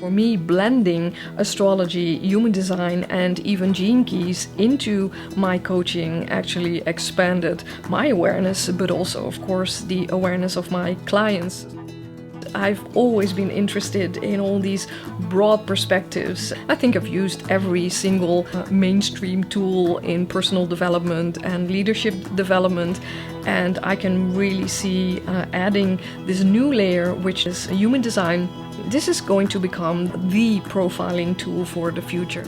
For me, blending astrology, human design, and even gene keys into my coaching actually expanded my awareness, but also, of course, the awareness of my clients. I've always been interested in all these broad perspectives. I think I've used every single mainstream tool in personal development and leadership development, and I can really see adding this new layer, which is human design. This is going to become the profiling tool for the future.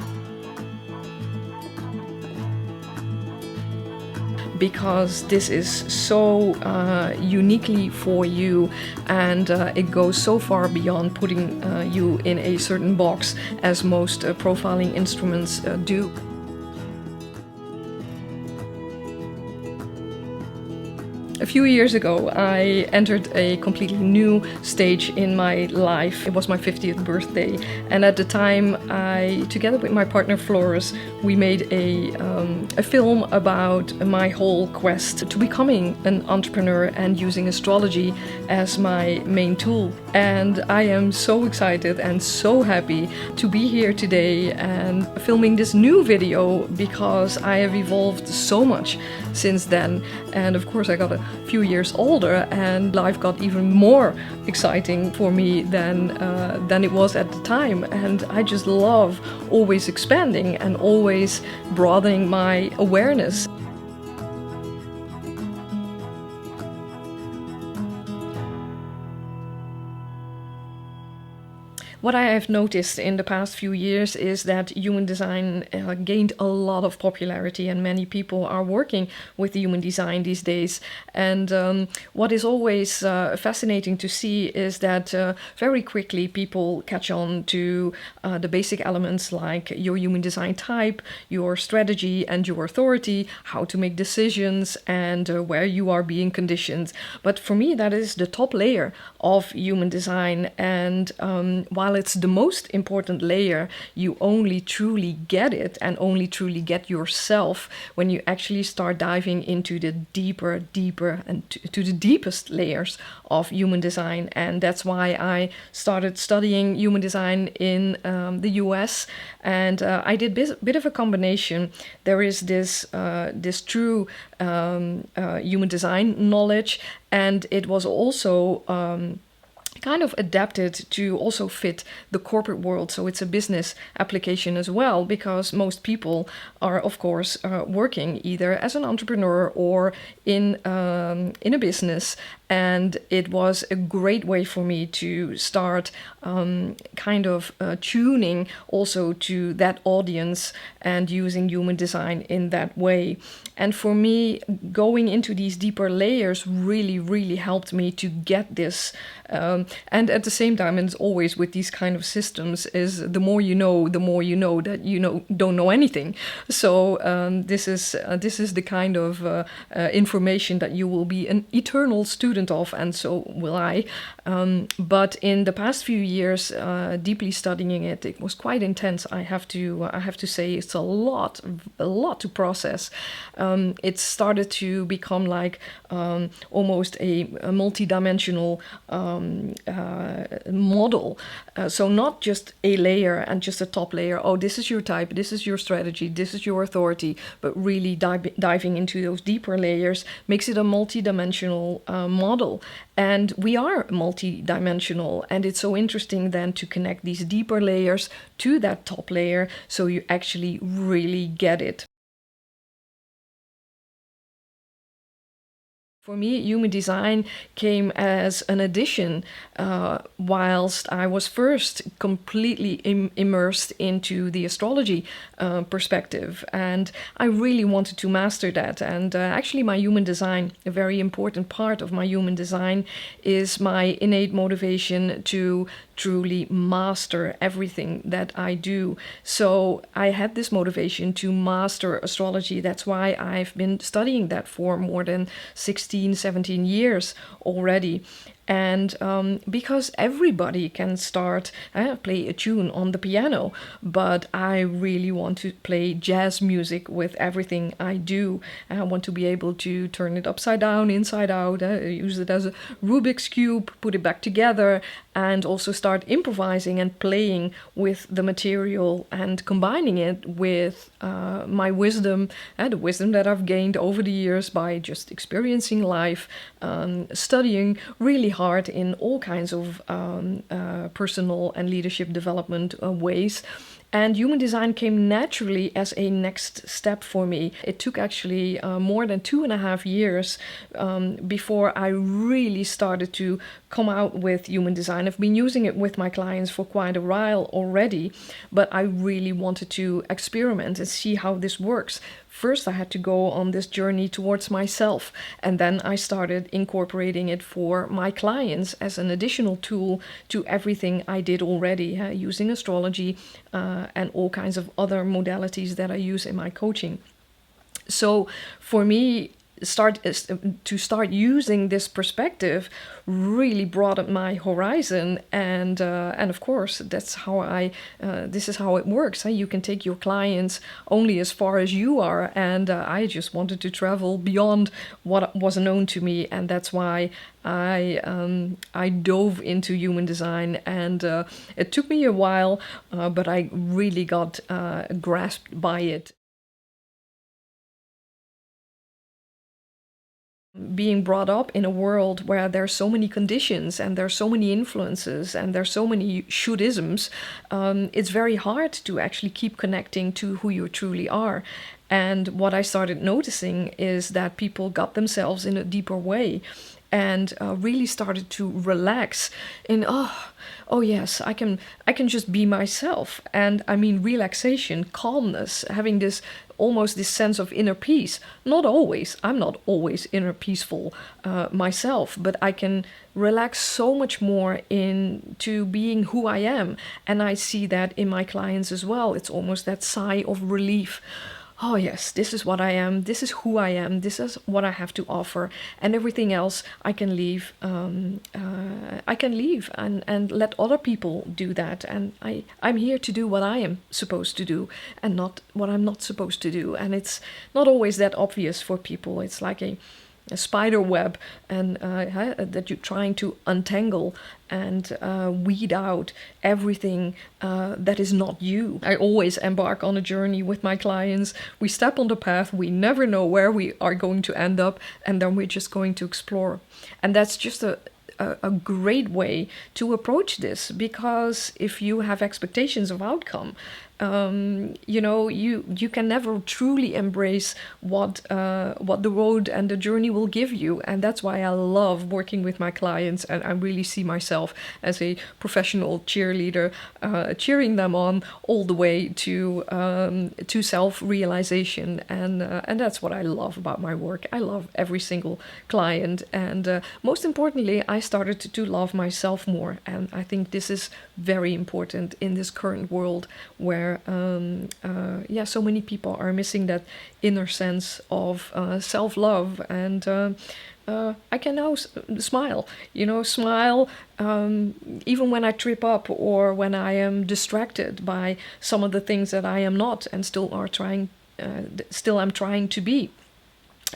Because this is so uniquely for you, and it goes so far beyond putting you in a certain box as most profiling instruments do. A few years ago, I entered a completely new stage in my life. It was my 50th birthday, and at the time, together with my partner Floris, we made a film about my whole quest to becoming an entrepreneur and using astrology as my main tool. And I am so excited and so happy to be here today and filming this new video, because I have evolved so much since then. And of course, I got a few years older, and life got even more exciting for me than it was at the time. And I just love always expanding and always broadening my awareness. What I have noticed in the past few years is that human design gained a lot of popularity, and many people are working with human design these days. And what is always fascinating to see is that very quickly people catch on to the basic elements like your human design type, your strategy and your authority, how to make decisions, and where you are being conditioned. But for me, that is the top layer of human design. And while it's the most important layer, you only truly get it and only truly get yourself when you actually start diving into the deeper and to the deepest layers of human design. And that's why I started studying human design in the US, and I did a bit of a combination. There is this true human design knowledge, and it was also kind of adapted to also fit the corporate world. So it's a business application as well, because most people are, of course, working either as an entrepreneur or in a business. And it was a great way for me to start tuning also to that audience and using human design in that way. And for me, going into these deeper layers really helped me to get this. And at the same time, and it's always with these kind of systems, is the more you know that don't know anything. So this is the kind of information that you will be an eternal student of, and so will I. But in the past few years, deeply studying it, it was quite intense. I have to say, it's a lot to process. It started to become like almost a multi-dimensional model. So not just a layer and just a top layer. Oh, this is your type, this is your strategy, this is your authority. But really diving into those deeper layers makes it a multi-dimensional model. And we are multi-dimensional, and it's so interesting then to connect these deeper layers to that top layer, so you actually really get it. For me, human design came as an addition whilst I was first completely immersed into the astrology perspective. And I really wanted to master that. And actually my human design, a very important part of my human design, is my innate motivation to truly master everything that I do. So I had this motivation to master astrology. That's why I've been studying that for more than 16, 17 years already. And because everybody can start play a tune on the piano, but I really want to play jazz music with everything I do. I want to be able to turn it upside down, inside out, use it as a Rubik's cube, put it back together, and also start improvising and playing with the material and combining it with my wisdom, the wisdom that I've gained over the years by just experiencing life, studying really hard in all kinds of personal and leadership development ways. And human design came naturally as a next step for me. It took actually more than 2.5 years before I really started to come out with human design. I've been using it with my clients for quite a while already, but I really wanted to experiment and see how this works. First, I had to go on this journey towards myself, and then I started incorporating it for my clients as an additional tool to everything I did already, using astrology and all kinds of other modalities that I use in my coaching. So for me, start using this perspective really broadened my horizon, and of course this is how it works. You can take your clients only as far as you are, and I just wanted to travel beyond what was known to me, and that's why I dove into human design, and it took me a while, but I really got grasped by it. Being brought up in a world where there's so many conditions and there's so many influences and there's so many should-isms, it's very hard to actually keep connecting to who you truly are. And what I started noticing is that people got themselves in a deeper way and really started to relax in, oh yes, I can just be myself. And I mean relaxation, calmness, having this almost this sense of inner peace. Not always, I'm not always inner peaceful myself, but I can relax so much more into being who I am. And I see that in my clients as well. It's almost that sigh of relief. Oh yes, this is what I am, this is who I am, this is what I have to offer, and everything else I can leave. I can leave and let other people do that, and I'm here to do what I am supposed to do and not what I'm not supposed to do. And it's not always that obvious for people. It's like a spider web, and that you're trying to untangle and weed out everything that is not you. I always embark on a journey with my clients. We step on the path, we never know where we are going to end up, and then we're just going to explore. And that's just a great way to approach this, because if you have expectations of outcome, you can never truly embrace what the road and the journey will give you. And that's why I love working with my clients, and I really see myself as a professional cheerleader, cheering them on all the way to self-realization. And that's what I love about my work. I love every single client, and most importantly, I started to love myself more. And I think this is very important in this current world where so many people are missing that inner sense of self-love. And I can now smile, smile even when I trip up or when I am distracted by some of the things that I am not and still I'm trying to be.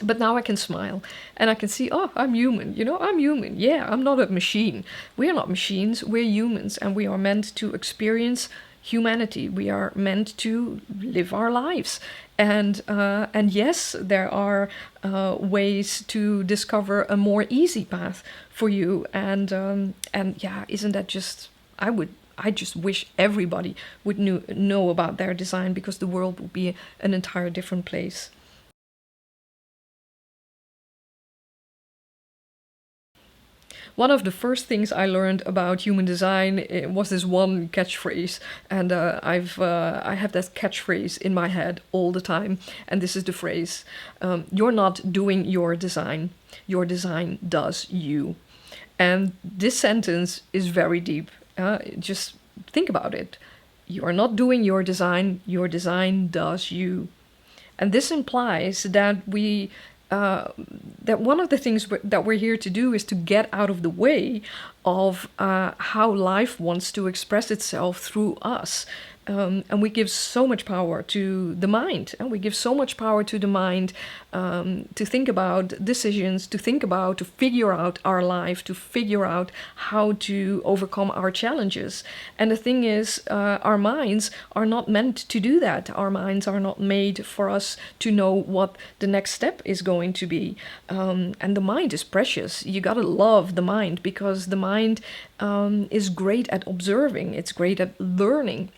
But now I can smile and I can see, I'm human, I'm human. Yeah, I'm not a machine. We're not machines, we're humans, and we are meant to experience humanity. We are meant to live our lives. And yes, there are ways to discover a more easy path for you. And yeah, isn't that just, I just wish everybody would know about their design, because the world would be an entire different place. One of the first things I learned about human design was this one catchphrase, and I have that catchphrase in my head all the time. And this is the phrase: "You're not doing your design does you." And this sentence is very deep. Just think about it. You are not doing your design does you. And this implies that we that one of the things that we're here to do is to get out of the way of how life wants to express itself through us. And we give so much power to the mind, and we give so much power to the mind to think about decisions, to figure out our life, to figure out how to overcome our challenges. And the thing is, our minds are not meant to do that. Our minds are not made for us to know what the next step is going to be. And the mind is precious. You gotta love the mind, because the mind is great at observing, it's great at learning.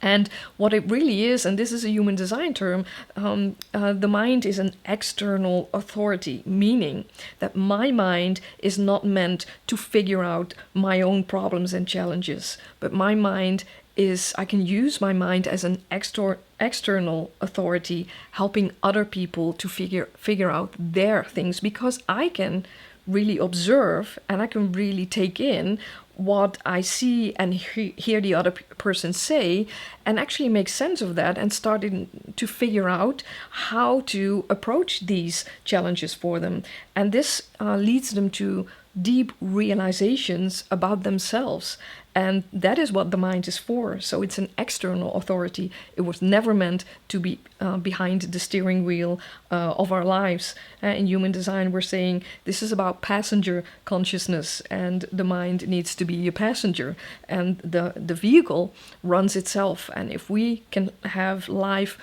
And what it really is, and this is a human design term, the mind is an external authority, meaning that my mind is not meant to figure out my own problems and challenges, but my mind is, I can use my mind as an external authority, helping other people to figure out their things, because I can really observe and I can really take in what I see and hear the other person say, and actually make sense of that and starting to figure out how to approach these challenges for them. And this leads them to deep realizations about themselves. And that is what the mind is for. So it's an external authority. It was never meant to be behind the steering wheel of our lives. In human design, we're saying this is about passenger consciousness, and the mind needs to be a passenger. And the vehicle runs itself. And if we can have life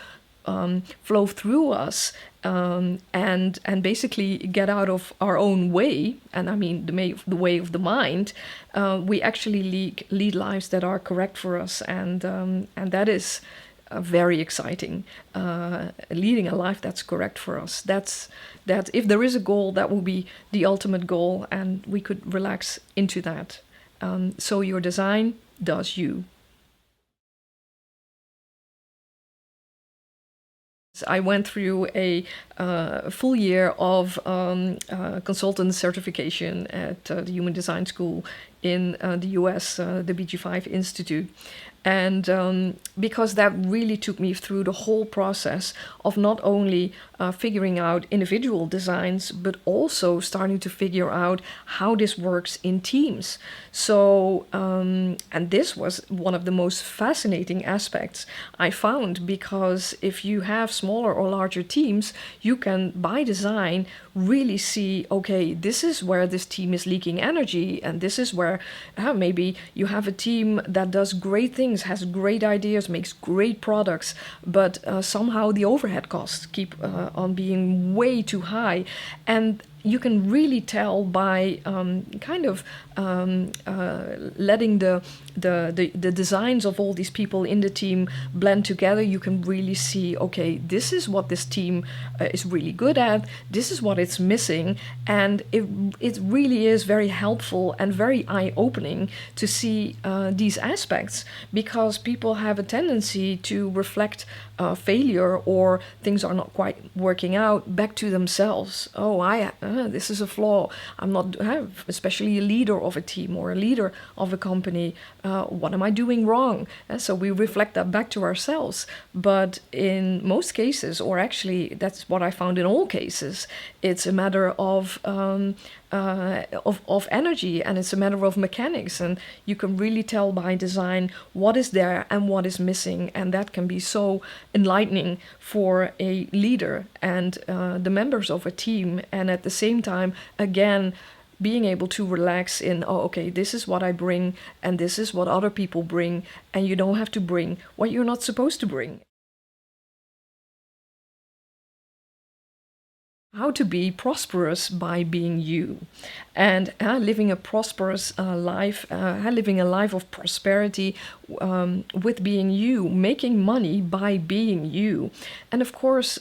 flow through us, and basically get out of our own way, and I mean the way of the mind, we actually lead lives that are correct for us, and that is very exciting. Leading a life that's correct for us. That if there is a goal, that will be the ultimate goal, and we could relax into that. So your design does you. I went through a full year of consultant certification at the Human Design School in the US, the BG5 Institute. And because that really took me through the whole process of not only figuring out individual designs, but also starting to figure out how this works in teams. So, and this was one of the most fascinating aspects I found, because if you have smaller or larger teams, you can, by design, really see, okay, this is where this team is leaking energy, and this is where maybe you have a team that does great things, has great ideas, makes great products, but somehow the overhead costs keep on being way too high. And you can really tell by letting the designs of all these people in the team blend together. You can really see, okay, this is what this team is really good at, this is what it's missing, and it really is very helpful and very eye-opening to see these aspects, because people have a tendency to reflect failure or things are not quite working out back to themselves. This is a flaw. I'm not, especially a leader of a team or a leader of a company. What am I doing wrong? So we reflect that back to ourselves. But in most cases, or actually that's what I found in all cases, it's a matter of energy, and it's a matter of mechanics, and you can really tell by design what is there and what is missing, and that can be so enlightening for a leader and the members of a team. And at the same time, again, being able to relax in, okay, this is what I bring and this is what other people bring, and you don't have to bring what you're not supposed to bring. How to be prosperous by being you, and living a prosperous life, living a life of prosperity with being you, making money by being you. And of course,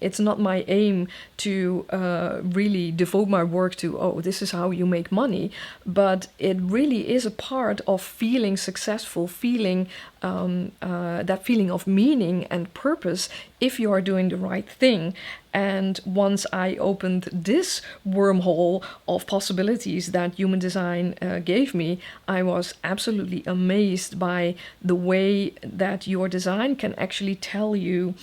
it's not my aim to really devote my work to, this is how you make money, but it really is a part of feeling successful, feeling that feeling of meaning and purpose if you are doing the right thing. And once I opened this wormhole of possibilities that human design gave me, I was absolutely amazed by the way that your design can actually tell you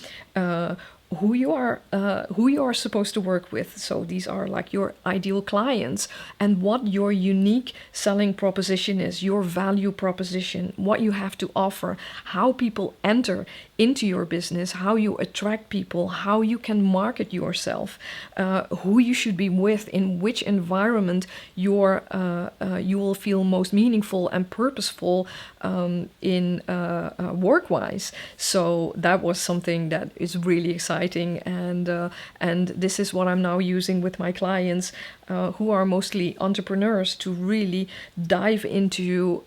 who you are supposed to work with. So these are like your ideal clients, and what your unique selling proposition is, your value proposition, what you have to offer, how people enter into your business, how you attract people, how you can market yourself, who you should be with, in which environment you will feel most meaningful and purposeful in work-wise. So that was something that is really exciting, and this is what I'm now using with my clients, who are mostly entrepreneurs, to really dive into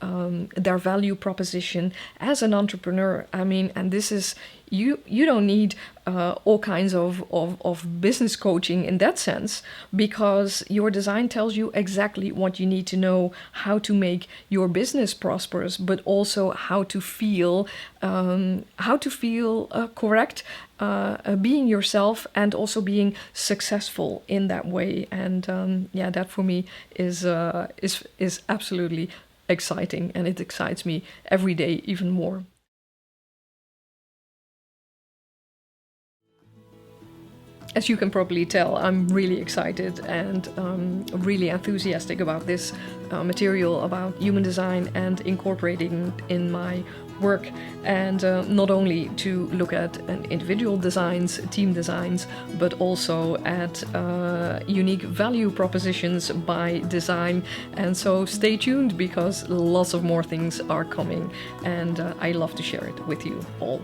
their value proposition as an entrepreneur. I mean, and this is, you don't need all kinds of business coaching in that sense, because your design tells you exactly what you need to know, how to make your business prosperous, but also how to feel correct, being yourself, and also being successful in that way. And yeah, that for me is absolutely exciting, and it excites me every day even more. As you can probably tell, I'm really excited and really enthusiastic about this material about human design and incorporating in my work, and not only to look at individual designs, team designs, but also at unique value propositions by design. And so stay tuned, because lots of more things are coming, and I love to share it with you all.